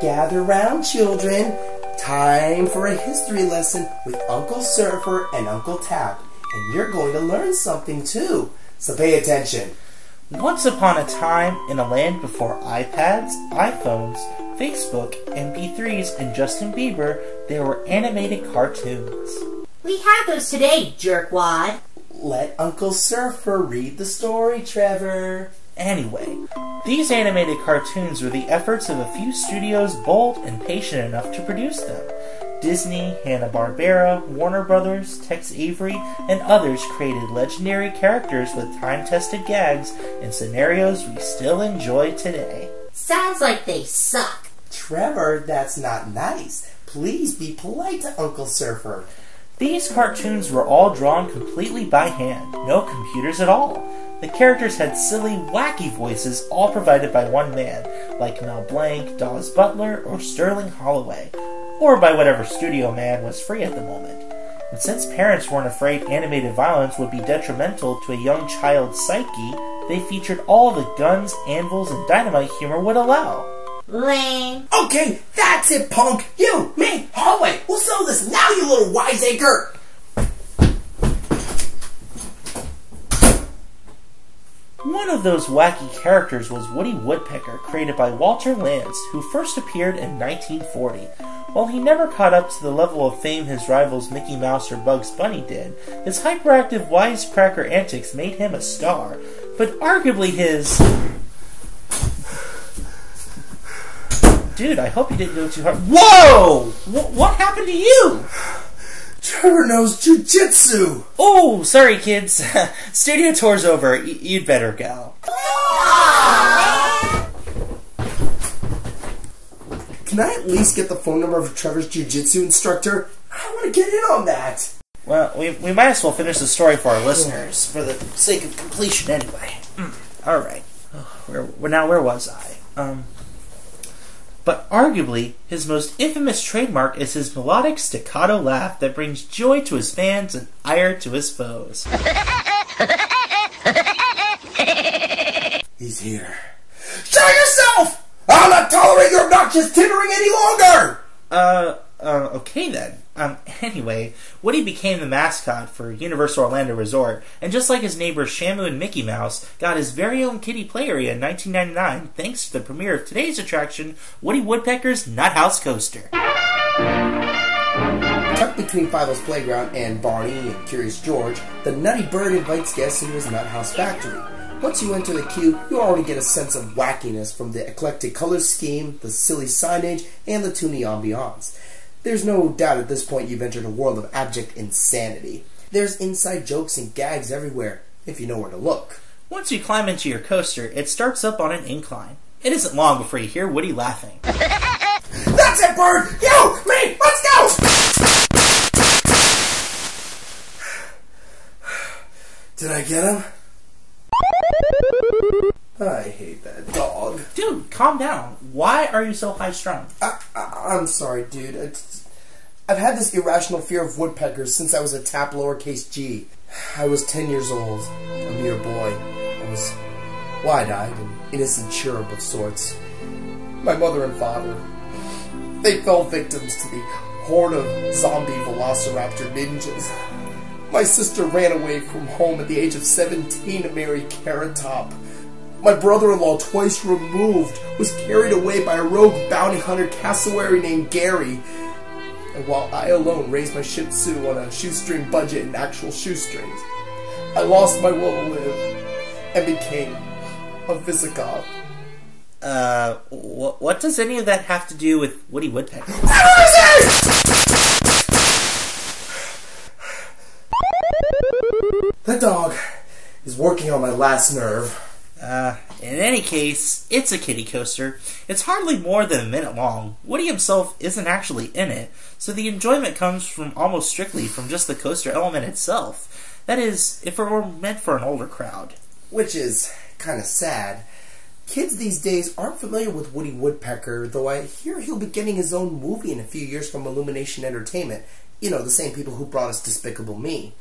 Gather round, children. Time for a history lesson with Uncle Surfer and Uncle Tap. And you're going to learn something too. So pay attention. Once upon a time, in a land before iPads, iPhones, Facebook, MP3s, and Justin Bieber, there were animated cartoons. We have those today, jerkwad. Let Uncle Surfer read the story, Trevor. Anyway, these animated cartoons were the efforts of a few studios bold and patient enough to produce them. Disney, Hanna-Barbera, Warner Brothers, Tex Avery, and others created legendary characters with time-tested gags and scenarios we still enjoy today. Sounds like they suck. Trevor, that's not nice. Please be polite to Uncle Surfer. These cartoons were all drawn completely by hand, no computers at all. The characters had silly, wacky voices all provided by one man, like Mel Blanc, Dawes Butler, or Sterling Holloway, or by whatever studio man was free at the moment. And since parents weren't afraid animated violence would be detrimental to a young child's psyche, they featured all the guns, anvils, and dynamite humor would allow. Lame. Okay, that's it, punk. You, me, Holloway, we'll settle this now, you little wiseacre. One of those wacky characters was Woody Woodpecker, created by Walter Lantz, who first appeared in 1940. While he never caught up to the level of fame his rivals Mickey Mouse or Bugs Bunny did, his hyperactive wisecracker antics made him a star. But arguably his... Dude, I hope you didn't go too hard. Whoa! What happened to you? Trevor knows jujitsu. Oh, sorry kids. Studio tour's over. You'd better go. Can I at least get the phone number of Trevor's jujitsu instructor? I want to get in on that. Well, we might as well finish the story for our listeners, for the sake of completion anyway. Alright. Where was I? But arguably, his most infamous trademark is his melodic staccato laugh that brings joy to his fans and ire to his foes. He's here. Show yourself! I'll not tolerate your obnoxious tittering any longer! Okay then. Anyway, Woody became the mascot for Universal Orlando Resort, and just like his neighbors Shamu and Mickey Mouse, got his very own kiddie play area in 1999 thanks to the premiere of today's attraction, Woody Woodpecker's Nuthouse Coaster. Tucked between Fido's playground and Barney and Curious George, the Nutty Bird invites guests into his Nuthouse factory. Once you enter the queue, you already get a sense of wackiness from the eclectic color scheme, the silly signage, and the toony ambiance. There's no doubt at this point you've entered a world of abject insanity. There's inside jokes and gags everywhere, if you know where to look. Once you climb into your coaster, it starts up on an incline. It isn't long before you hear Woody laughing. That's it, Bird! You! Me! Let's go! Did I get him? I hate that dog. Dude, calm down. Why are you so high-strung? I'm sorry, dude. I've had this irrational fear of woodpeckers since I was a tap lowercase g. I was 10 years old, a mere boy. I was wide-eyed, an innocent cherub of sorts. My mother and father, they fell victims to the horde of zombie velociraptor ninjas. My sister ran away from home at the age of 17 to marry Carrot Top. My brother-in-law, twice removed, was carried away by a rogue bounty hunter cassowary named Gary. And while I alone raised my Shih Tzu on a shoestring budget and actual shoestrings, I lost my will to live and became a Visigoth. What does any of that have to do with Woody Woodpecker? That dog is working on my last nerve. In any case, it's a kiddie coaster. It's hardly more than a minute long. Woody himself isn't actually in it, so the enjoyment comes from almost strictly from just the coaster element itself. That is, if it were meant for an older crowd. Which is kind of sad. Kids these days aren't familiar with Woody Woodpecker, though I hear he'll be getting his own movie in a few years from Illumination Entertainment. You know, the same people who brought us Despicable Me.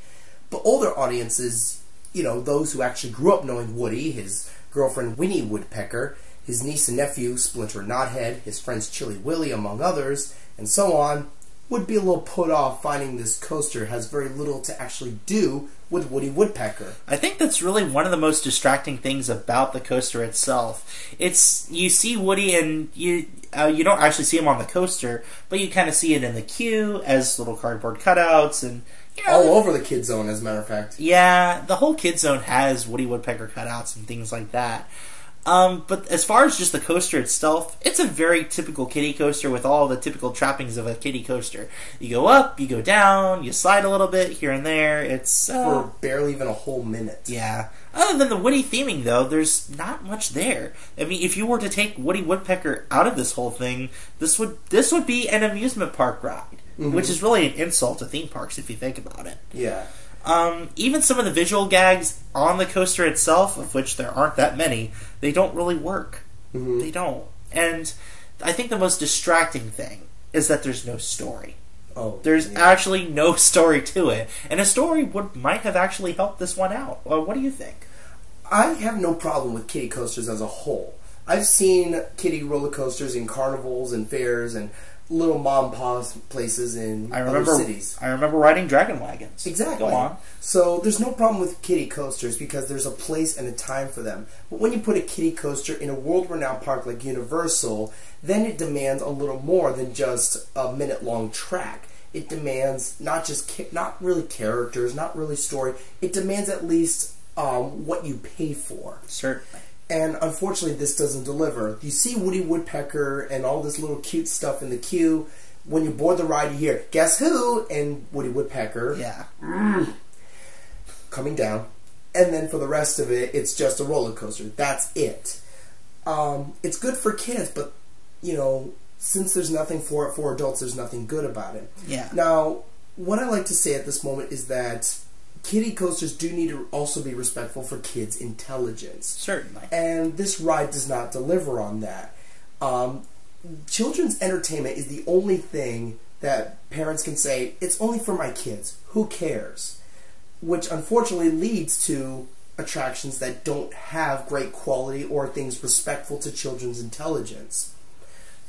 But older audiences, you know, those who actually grew up knowing Woody, his girlfriend Winnie Woodpecker, his niece and nephew, Splinter and Knothead, his friends Chilly Willy, among others, and so on, would be a little put off finding this coaster has very little to actually do with Woody Woodpecker. I think that's really one of the most distracting things about the coaster itself. It's, you see Woody and you don't actually see him on the coaster, but you kind of see it in the queue as little cardboard cutouts and all over the kid zone, as a matter of fact. Yeah, the whole kid zone has Woody Woodpecker cutouts and things like that. But as far as just the coaster itself, it's a very typical kiddie coaster with all the typical trappings of a kiddie coaster. You go up, you go down, you slide a little bit here and there. It's for barely even a whole minute. Yeah. Other than the Woody theming, though, there's not much there. I mean, if you were to take Woody Woodpecker out of this whole thing, this would be an amusement park ride, which is really an insult to theme parks if you think about it. Yeah. Even some of the visual gags on the coaster itself, of which there aren't that many, they don't really work. They don't. And I think the most distracting thing is that there's no story. There's actually no story to it. And a story might have actually helped this one out. What do you think? I have no problem with kiddie coasters as a whole. I've seen kiddie roller coasters in carnivals and fairs and little mom and pop places in other cities. I remember riding dragon wagons. Exactly. Go on. So there's no problem with kiddie coasters because there's a place and a time for them. But when you put a kiddie coaster in a world-renowned park like Universal, then it demands a little more than just a minute-long track. It demands not really characters, not really story. It demands at least what you pay for. Certainly. And unfortunately, this doesn't deliver. You see Woody Woodpecker and all this little cute stuff in the queue. When you board the ride, you hear, "Guess who?" and Woody Woodpecker. Yeah. Coming down. And then for the rest of it, it's just a roller coaster. That's it. It's good for kids, but, since there's nothing for it for adults, there's nothing good about it. Yeah. Now, what I like to say at this moment is that kiddie coasters do need to also be respectful for kids' intelligence. Certainly. And this ride does not deliver on that. Children's entertainment is the only thing that parents can say, it's only for my kids. Who cares? Which unfortunately leads to attractions that don't have great quality or things respectful to children's intelligence.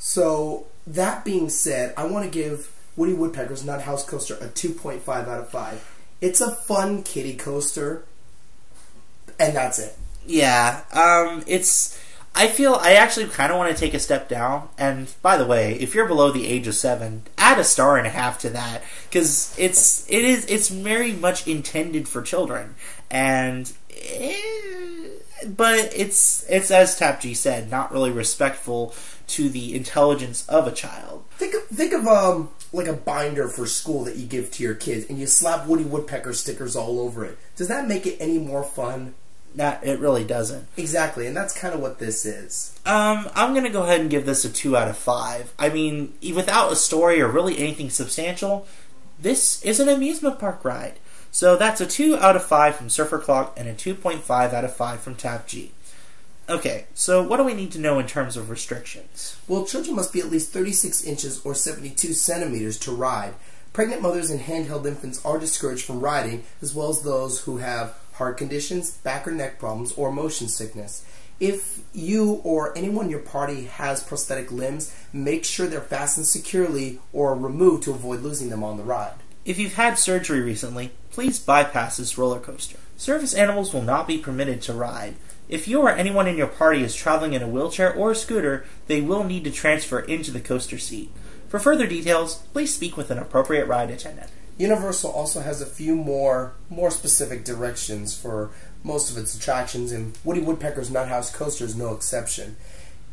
So, that being said, I want to give Woody Woodpecker's Nuthouse coaster a 2.5 out of 5. It's a fun kiddie coaster, and that's it. Yeah, I actually kind of want to take a step down, and by the way, if you're below the age of 7, add a 1.5 to that, because it's very much intended for children, but it's as Tap G said, not really respectful to the intelligence of a child. Think of like a binder for school that you give to your kids, and you slap Woody Woodpecker stickers all over it. Does that make it any more fun? It really doesn't. Exactly, and that's kind of what this is. I'm going to go ahead and give this a 2 out of 5. I mean, without a story or really anything substantial, this is an amusement park ride. So that's a 2 out of 5 from Surfer Clock and a 2.5 out of 5 from Tap G. Okay, so what do we need to know in terms of restrictions? Well, children must be at least 36 inches or 72 centimeters to ride. Pregnant mothers and handheld infants are discouraged from riding, as well as those who have heart conditions, back or neck problems, or motion sickness. If you or anyone in your party has prosthetic limbs, make sure they're fastened securely or removed to avoid losing them on the ride. If you've had surgery recently, please bypass this roller coaster. Service animals will not be permitted to ride. If you or anyone in your party is traveling in a wheelchair or a scooter, they will need to transfer into the coaster seat. For further details, please speak with an appropriate ride attendant. Universal also has a few more specific directions for most of its attractions, and Woody Woodpecker's Nuthouse coaster is no exception.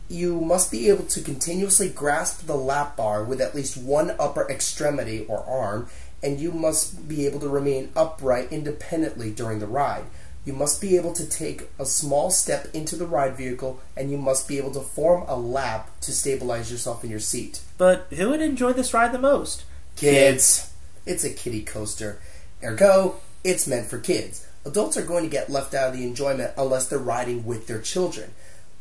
You must be able to continuously grasp the lap bar with at least one upper extremity or arm, and you must be able to remain upright independently during the ride. You must be able to take a small step into the ride vehicle, and you must be able to form a lap to stabilize yourself in your seat. But who would enjoy this ride the most? Kids. It's a kiddie coaster. Ergo, it's meant for kids. Adults are going to get left out of the enjoyment unless they're riding with their children.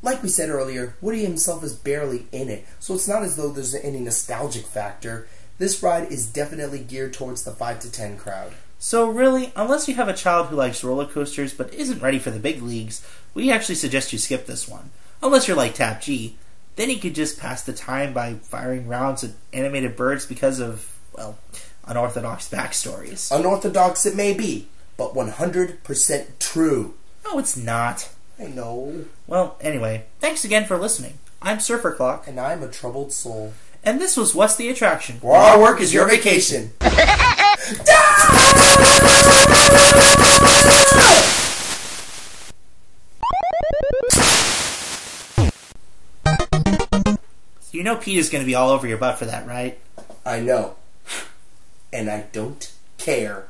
Like we said earlier, Woody himself is barely in it, so it's not as though there's any nostalgic factor. This ride is definitely geared towards the 5 to 10 crowd. So really, unless you have a child who likes roller coasters but isn't ready for the big leagues, we actually suggest you skip this one. Unless you're like Tap G. Then he could just pass the time by firing rounds at animated birds because of, well, unorthodox backstories. Unorthodox it may be, but 100% true. No, it's not. I know. Well, anyway, thanks again for listening. I'm Surfer Clock. And I'm a troubled soul. And this was What's the Attraction? Where our work is your vacation. You know Pete is going to be all over your butt for that, right? I know. And I don't care.